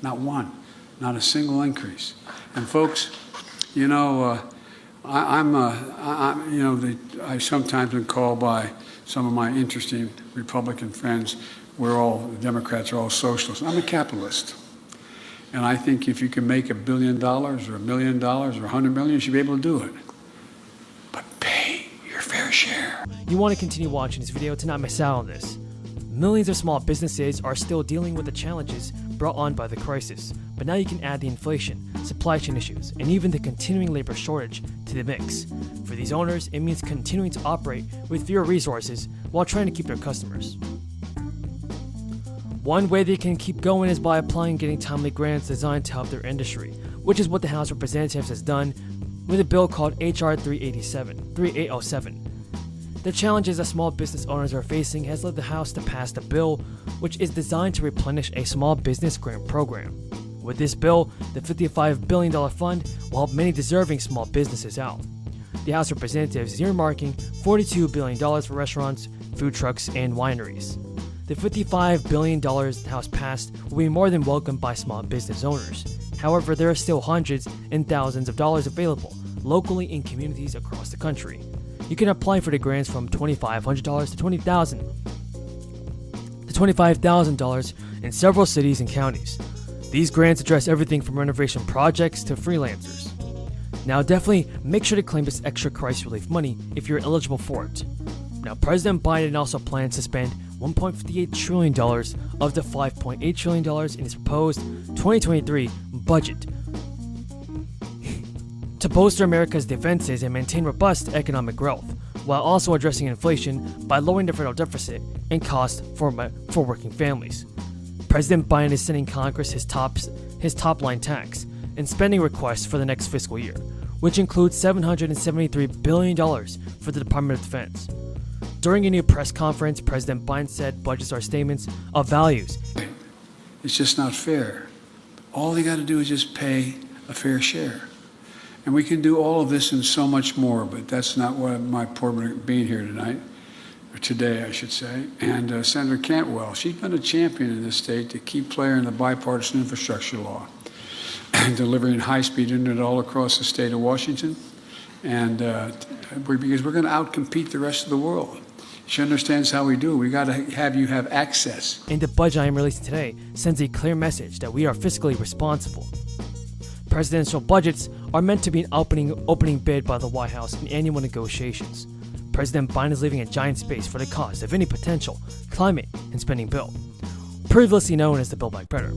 Not one. Not a single increase. And folks, you know, I sometimes am called by some of my interesting Republican friends, the Democrats are all socialists. I'm a capitalist. And I think if you can make $1 billion or $1 million or $100 million, you should be able to do it. But pay your fair share. You want to continue watching this video to not miss out on this. Millions of small businesses are still dealing with the challenges brought on by the crisis, but now you can add the inflation, supply chain issues, and even the continuing labor shortage to the mix. For these owners, it means continuing to operate with fewer resources while trying to keep their customers. One way they can keep going is by applying and getting timely grants designed to help their industry, which is what the House of Representatives has done with a bill called H.R. 3807. The challenges that small business owners are facing has led the House to pass the bill, which is designed to replenish a small business grant program. With this bill, the $55 billion fund will help many deserving small businesses out. The House of Representatives is earmarking $42 billion for restaurants, food trucks, and wineries. The $55 billion the House passed will be more than welcomed by small business owners. However, there are still hundreds and thousands of dollars available locally in communities across the country. You can apply for the grants from $2,500 to $25,000 in several cities and counties. These grants address everything from renovation projects to freelancers. Now definitely make sure to claim this extra crisis relief money if you're eligible for it. Now President Biden also plans to spend $1.58 trillion of the $5.8 trillion in his proposed 2023 budget to bolster America's defenses and maintain robust economic growth, while also addressing inflation by lowering the federal deficit and costs for working families. President Biden is sending Congress his top-line tax and spending requests for the next fiscal year, which includes $773 billion for the Department of Defense. During a new press conference, President Biden said budgets are statements of values. It's just not fair. All they got to do is just pay a fair share. And we can do all of this and so much more, but that's not what my point being here tonight, or today, I should say. And Senator Cantwell, she's been a champion in this state to keep clearing the bipartisan infrastructure law and delivering high-speed internet all across the state of Washington. And because we're going to outcompete the rest of the world. She understands how we do. We got to have you have access. And the budget I am releasing today sends a clear message that we are fiscally responsible. Presidential budgets are meant to be an opening bid by the White House in annual negotiations. President Biden is leaving a giant space for the cost of any potential climate and spending bill, previously known as the Build Back Better.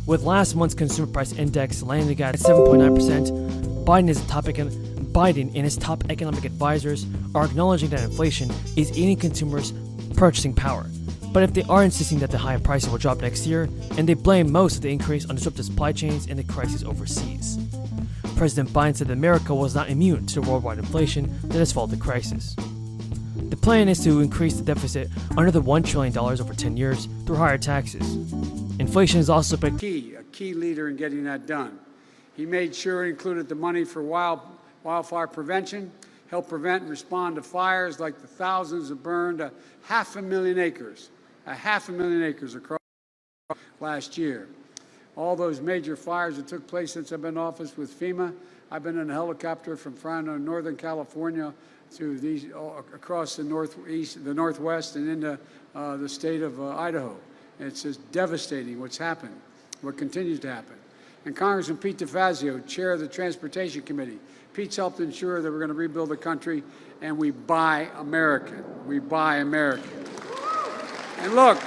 With last month's consumer price index landing at 7.9%, Biden and his top economic advisors are acknowledging that inflation is eating consumers' purchasing power. But if they are insisting that the higher prices will drop next year, and they blame most of the increase on disrupted supply chains and the crisis overseas. President Biden said that America was not immune to the worldwide inflation that has followed the crisis. The plan is to increase the deficit another $1 trillion over 10 years through higher taxes. Inflation is also a key leader in getting that done. He made sure it included the money for wildfire prevention, help prevent and respond to fires like the thousands that burned 500,000 acres. 500,000 acres across last year. All those major fires that took place since I've been in office with FEMA. I've been in a helicopter from Northern California to these across the northwest, and into the state of Idaho. It's just devastating what's happened, what continues to happen. And Congressman Pete DeFazio, chair of the Transportation Committee. Pete's helped ensure that we're going to rebuild the country, and we buy American. We buy American. And look,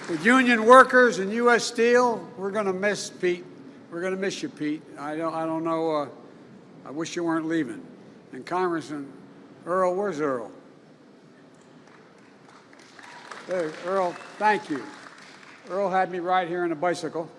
with union workers and U.S. Steel, we're going to miss Pete. We're going to miss you, Pete. I don't know. I wish you weren't leaving. And Congressman Earl, where's Earl? Hey, Earl, thank you. Earl had me ride here on a bicycle.